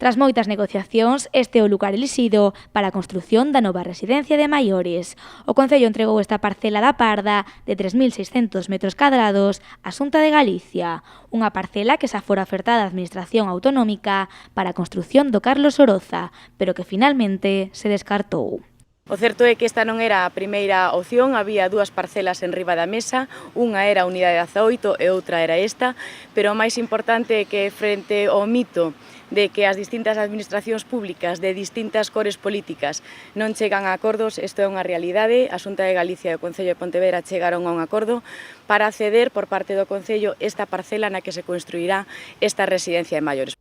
Tras moitas negociacións, este é o lugar elixido para a construción da nova residencia de maiores. O Concello entregou esta parcela da Parda de 3.600 metros cadrados á Xunta de Galicia, unha parcela que xa fora ofertada á Administración Autonómica para a construción do Carlos Oroza, pero que finalmente se descartou. O certo é que esta non era a primeira opción, había dúas parcelas en riba da mesa, unha era a unidade 18 e outra era esta, pero o máis importante é que frente ao mito de que as distintas administracións públicas de distintas cores políticas non chegan a acordos, isto é unha realidade. A Xunta de Galicia e o Concello de Pontevedra chegaron a un acordo para ceder por parte do Concello esta parcela na que se construirá esta residencia de maiores.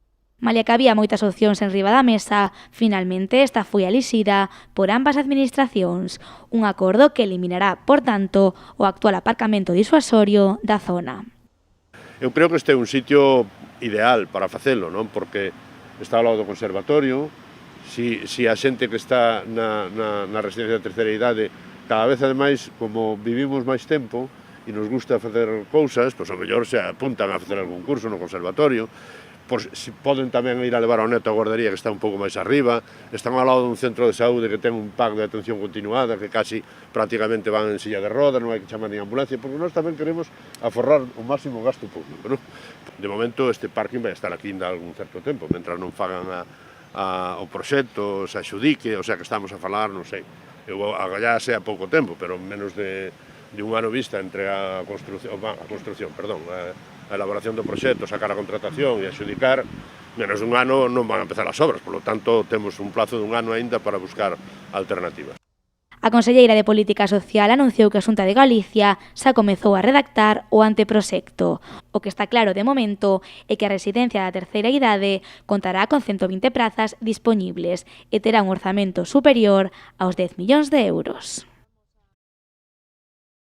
Malia que había moitas opcións en riba da mesa, finalmente esta foi elixida por ambas administracións, un acordo que eliminará, por tanto, o actual aparcamento disuasorio da zona. Eu creo que este é un sitio ideal para facelo, non? Porque está ao lado do conservatorio, si a xente que está na residencia de terceira idade, cada vez ademais, como vivimos máis tempo e nos gusta facer cousas, pois ao mellor se apuntan a facer algún curso no conservatorio, si poden tamén ir a levar ao neto a guardería que está un pouco máis arriba, están ao lado dun centro de saúde que ten un pack de atención continuada que casi prácticamente van en silla de rodas, non hai que chamar nin ambulancia, porque nós tamén queremos aforrar o máximo gasto público, non? De momento este parking vai estar aquí ainda algún certo tempo, mentras non fagan o proxecto, se axudique, o sea que estamos a falar, non sei, agallá sea pouco tempo, pero menos de un ano vista entre a elaboración do proxecto, sacar a contratación e adxudicar, menos dun ano non van a empezar as obras, por lo tanto temos un plazo dun ano aínda para buscar alternativas. A conselleira de Política Social anunciou que a Xunta de Galicia xa comezou a redactar o anteproxecto. O que está claro de momento é que a residencia da terceira idade contará con 120 prazas dispoñibles e terá un orzamento superior aos 10 millóns de euros.